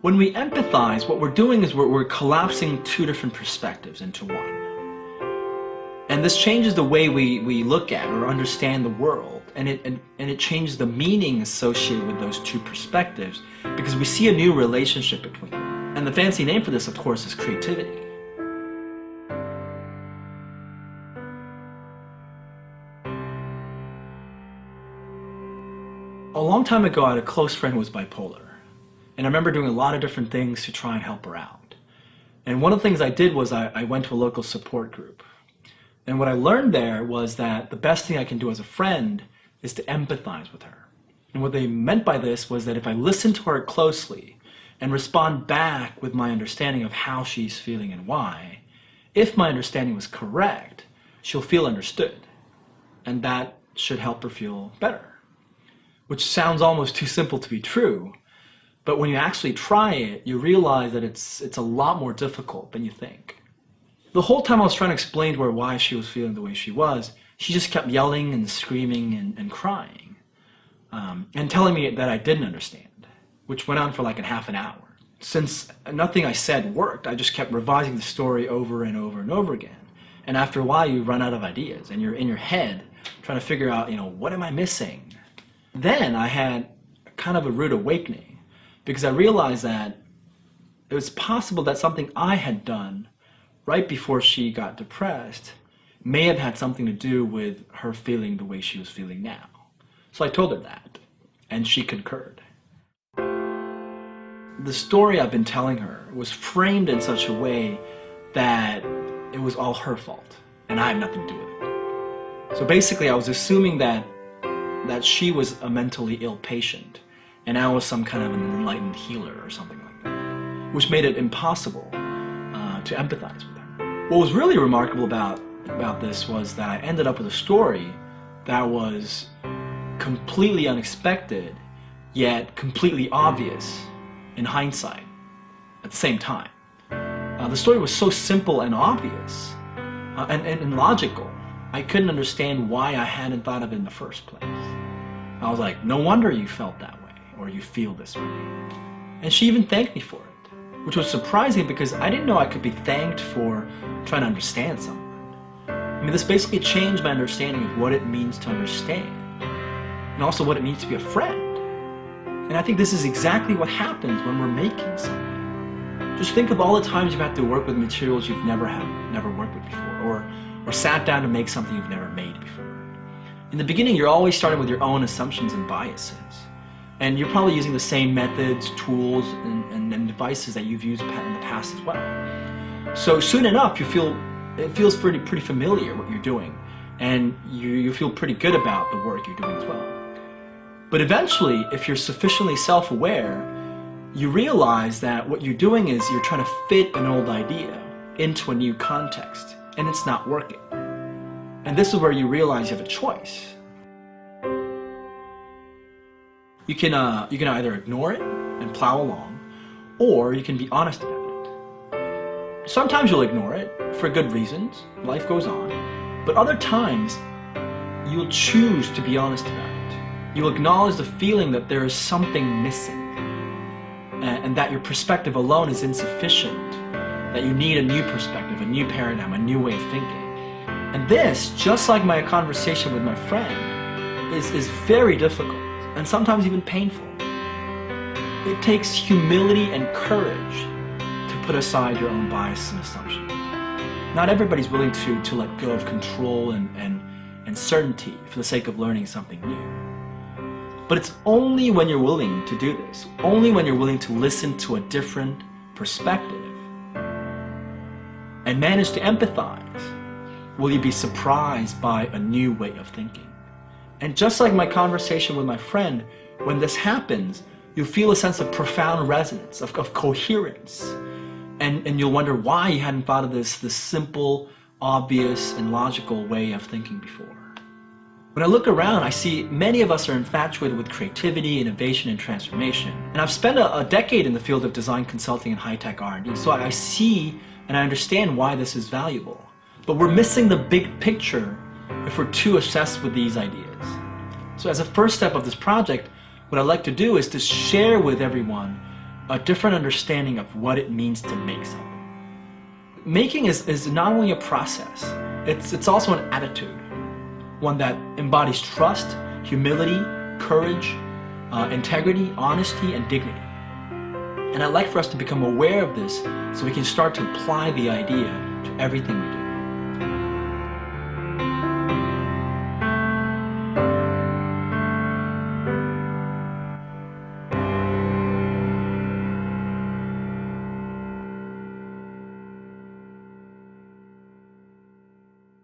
When we empathize, what we're doing is we're collapsing two different perspectives into one. And this changes the way we look at or understand the world, and it changes the meaning associated with those two perspectives, because we see a new relationship between them. And the fancy name for this, of course, is creativity. A long time ago, I had a close friend who was bipolar. And I remember doing a lot of different things to try and help her out. And one of the things I did was I went to a local support group. And what I learned there was that the best thing I can do as a friend is to empathize with her. And what they meant by this was that if I listen to her closely and respond back with my understanding of how she's feeling and why, if my understanding was correct, she'll feel understood. And that should help her feel better. Which sounds almost too simple to be true, but when you actually try it, you realize that it's a lot more difficult than you think. The whole time I was trying to explain to her why she was feeling the way she was, she just kept yelling and screaming and crying, and telling me that I didn't understand, which went on for like a half an hour. Since nothing I said worked, I just kept revising the story over and over and over again. And after a while, you run out of ideas, and you're in your head trying to figure out, what am I missing? Then I had kind of a rude awakening, because I realized that it was possible that something I had done right before she got depressed may have had something to do with her feeling the way she was feeling now. So I told her that, and she concurred. The story I've been telling her was framed in such a way that it was all her fault, and I had nothing to do with it. So basically I was assuming that she was a mentally ill patient, and I was some kind of an enlightened healer or something like that, which made it impossible to empathize with her. What was really remarkable about this was that I ended up with a story that was completely unexpected, yet completely obvious in hindsight at the same time. The story was so simple and obvious and logical, I couldn't understand why I hadn't thought of it in the first place. I was like, no wonder you felt that way, or you feel this way. And she even thanked me for it, which was surprising because I didn't know I could be thanked for trying to understand someone. I mean, this basically changed my understanding of what it means to understand, and also what it means to be a friend. And I think this is exactly what happens when we're making something. Just think of all the times you've had to work with materials you've never worked with before, or sat down to make something you've never made before. In the beginning, you're always starting with your own assumptions and biases. And you're probably using the same methods, tools, and devices that you've used in the past as well. So soon enough, it feels pretty familiar what you're doing, and you feel pretty good about the work you're doing as well. But eventually, if you're sufficiently self-aware, you realize that what you're doing is you're trying to fit an old idea into a new context, and it's not working. And this is where you realize you have a choice. You can either ignore it and plow along, or you can be honest about it. Sometimes you'll ignore it for good reasons, life goes on, but other times you'll choose to be honest about it. You'll acknowledge the feeling that there is something missing, and that your perspective alone is insufficient, that you need a new perspective, a new paradigm, a new way of thinking. And this, just like my conversation with my friend, is very difficult, and sometimes even painful. It takes humility and courage to put aside your own biases and assumptions. Not everybody's willing to let go of control and certainty for the sake of learning something new. But it's only when you're willing to do this, only when you're willing to listen to a different perspective and manage to empathize, will you be surprised by a new way of thinking. And just like my conversation with my friend, when this happens, you'll feel a sense of profound resonance, of coherence. And you'll wonder why you hadn't thought of this simple, obvious, and logical way of thinking before. When I look around, I see many of us are infatuated with creativity, innovation, and transformation. And I've spent a decade in the field of design consulting and high-tech R&D, so I see and I understand why this is valuable. But we're missing the big picture if we're too obsessed with these ideas. So as a first step of this project, what I'd like to do is to share with everyone a different understanding of what it means to make something. Making is not only a process, it's also an attitude, one that embodies trust, humility, courage, integrity, honesty, and dignity. And I'd like for us to become aware of this so we can start to apply the idea to everything we do.